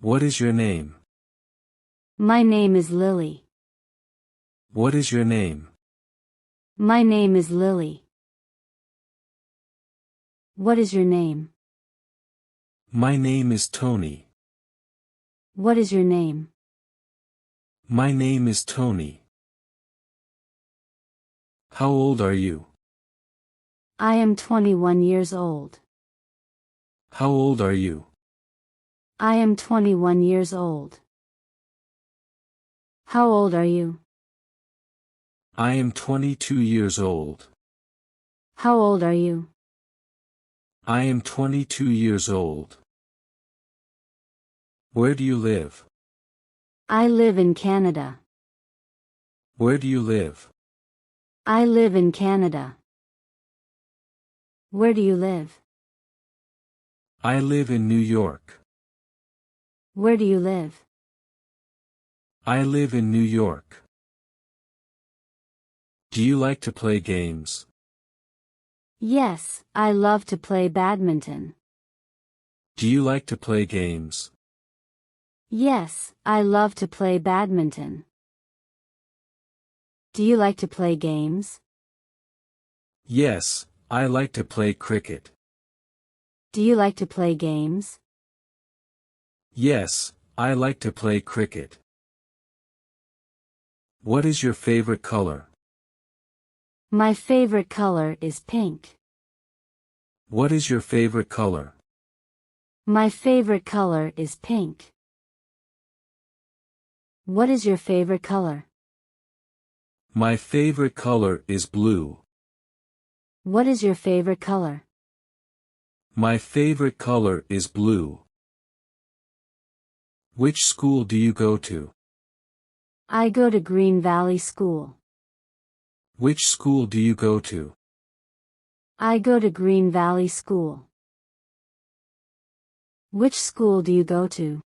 What is your name? My name is Lily. What is your name? My name is Lily. What is your name? My name is Tony. What is your name? My name is Tony. How old are you? I am 21 years old. How old are you? I am 21 years old. How old are you? I am 22 years old. How old are you? I am 22 years old. Where do you live? I live in Canada. Where do you live? I live in Canada. Where do you live? I live in New York. Where do you live? I live in New York. Do you like to play games? Yes, I love to play badminton. Do you like to play games? Yes, I love to play badminton. Do you like to play games? Yes, I like to play cricket. Do you like to play games? Yes, I like to play cricket. What is your favorite color? My favorite color is pink. What is your favorite color? My favorite color is pink. What is your favorite color? My favorite color is blue. What is your favorite color? My favorite color is blue. Which school do you go to? I go to Green Valley School. Which school do you go to? I go to Green Valley School. Which school do you go to?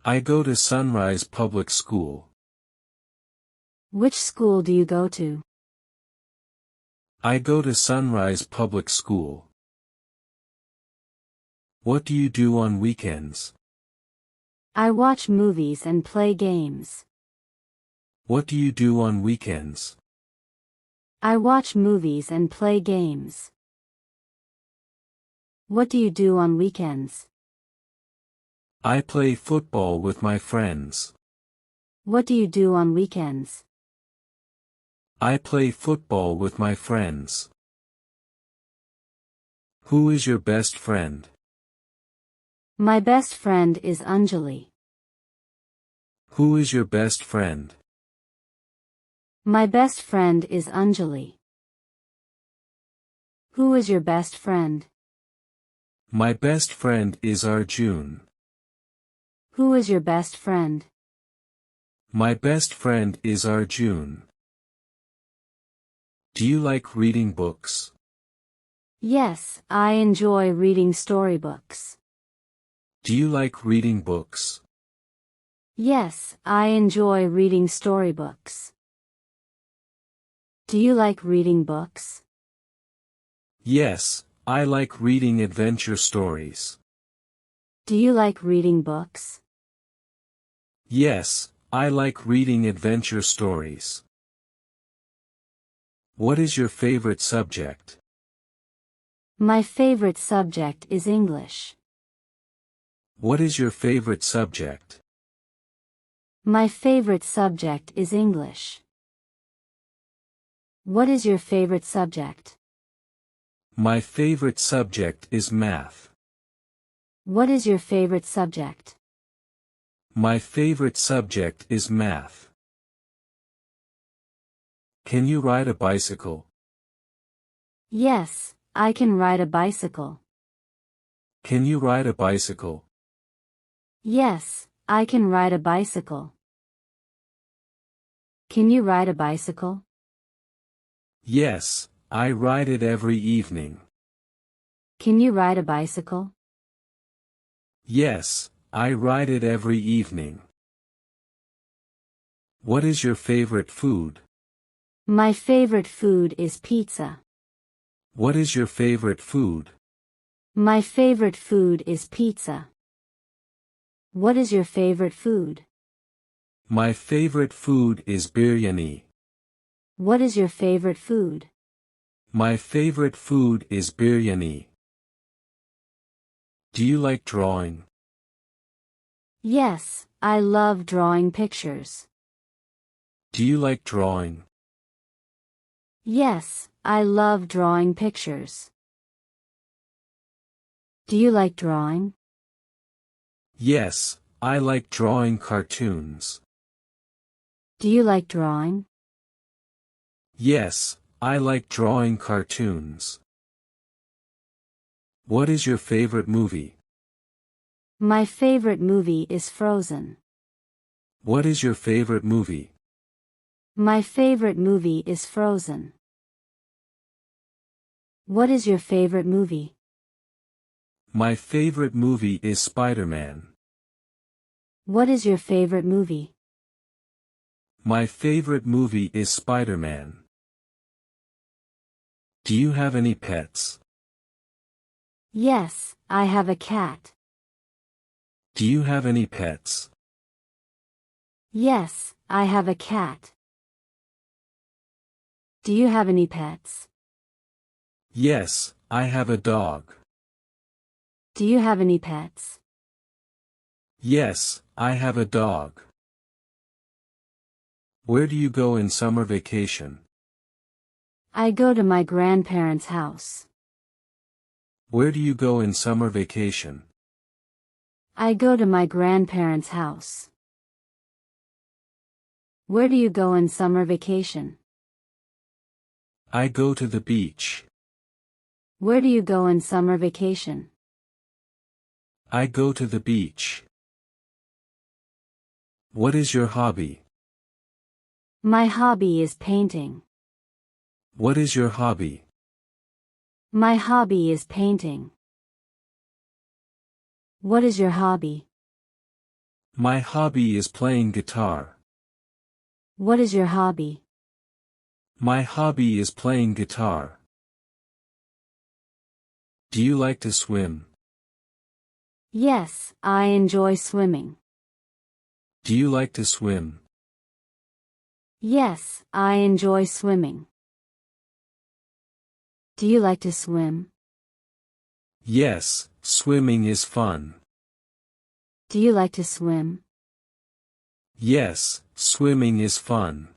I go to Sunrise Public School. Which school do you go to? I go to Sunrise Public School. What do you do on weekends? I watch movies and play games. What do you do on weekends? I watch movies and play games. What do you do on weekends? I play football with my friends. What do you do on weekends? I play football with my friends. Who is your best friend? My best friend is Anjali. Who is your best friend? My best friend is Anjali. Who is your best friend? My best friend is Arjun. Who is your best friend? My best friend is Arjun. Do you like reading books? Yes, I enjoy reading storybooks. Do you like reading books? Yes, I enjoy reading storybooks. Do you like reading books? Yes, I like reading adventure stories. Do you like reading books? Yes, I like reading adventure stories. What is your favorite subject? My favorite subject is English. What is your favorite subject? My favorite subject is English. What is your favorite subject? My favorite subject is math. What is your favorite subject? My favorite subject is math. Can you ride a bicycle? Yes, I can ride a bicycle. Can you ride a bicycle? Yes, I can ride a bicycle. Can you ride a bicycle? Yes, I ride it every evening. Can you ride a bicycle? Yes, I ride it every evening. What is your favorite food? My favorite food is pizza. What is your favorite food? My favorite food is pizza. What is your favorite food? My favorite food is biryani. What is your favorite food? My favorite food is biryani. Do you like drawing? Yes, I love drawing pictures. Do you like drawing? Yes, I love drawing pictures. Do you like drawing? Yes, I like drawing cartoons. Do you like drawing? Yes, I like drawing cartoons. What is your favorite movie? My favorite movie is Frozen. What is your favorite movie? My favorite movie is Frozen. What is your favorite movie? My favorite movie is Spider-Man. What is your favorite movie? My favorite movie is Spider-Man. Do you have any pets? Yes, I have a cat. Do you have any pets? Yes, I have a cat. Do you have any pets? Yes, I have a dog. Do you have any pets? Yes, I have a dog. Where do you go in summer vacation? I go to my grandparents' house. Where do you go in summer vacation? I go to my grandparents' house. Where do you go in summer vacation? I go to the beach. Where do you go in summer vacation? I go to the beach. What is your hobby? My hobby is painting. What is your hobby? My hobby is painting. What is your hobby? My hobby is playing guitar. What is your hobby? My hobby is playing guitar. Do you like to swim? Yes, I enjoy swimming. Do you like to swim? Yes, I enjoy swimming. Do you like to swim? Yes, swimming is fun. Do you like to swim? Yes, swimming is fun.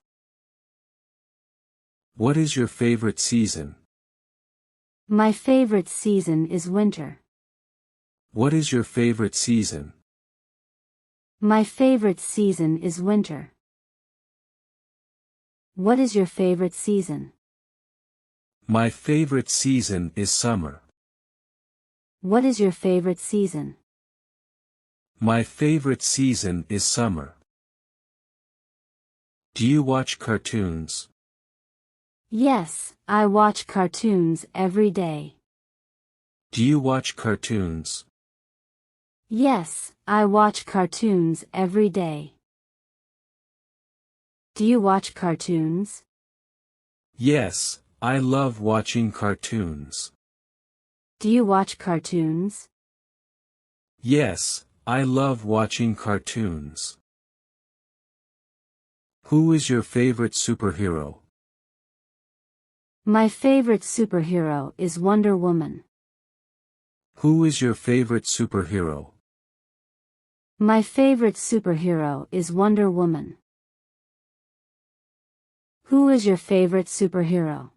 What is your favorite season? My favorite season is winter. What is your favorite season? My favorite season is winter. What is your favorite season? My favorite season is summer. What is your favorite season? My favorite season is summer. Do you watch cartoons? Yes, I watch cartoons every day. Do you watch cartoons? Yes, I watch cartoons every day. Do you watch cartoons? Yes, I love watching cartoons. Do you watch cartoons? Yes, I love watching cartoons. Who is your favorite superhero? My favorite superhero is Wonder Woman. Who is your favorite superhero? My favorite superhero is Wonder Woman. Who is your favorite superhero?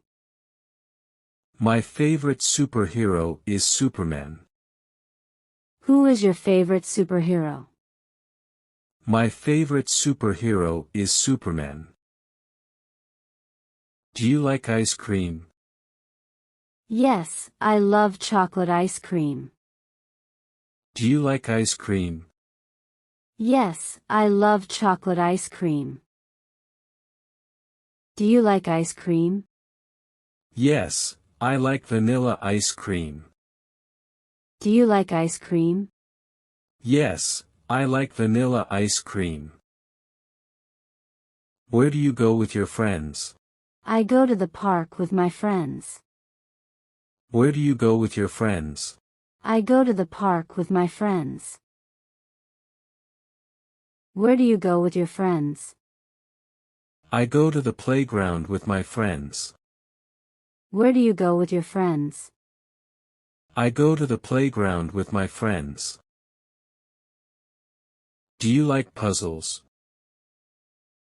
My favorite superhero is Superman. Who is your favorite superhero? My favorite superhero is Superman. Do you like ice cream? Yes, I love chocolate ice cream. Do you like ice cream? Yes, I love chocolate ice cream. Do you like ice cream? Yes, I like vanilla ice cream. Do you like ice cream? Yes, I like vanilla ice cream. Where do you go with your friends? I go to the park with my friends. Where do you go with your friends? I go to the park with my friends. Where do you go with your friends? I go to the playground with my friends. Where do you go with your friends? I go to the playground with my friends. Do you like puzzles?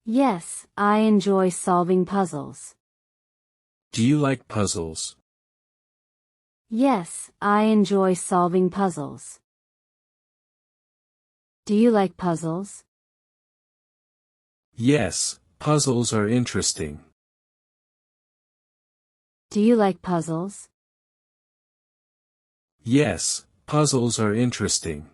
Yes, I enjoy solving puzzles. Do you like puzzles? Yes, I enjoy solving puzzles. Do you like puzzles? Yes, puzzles are interesting. Do you like puzzles? Yes, puzzles are interesting.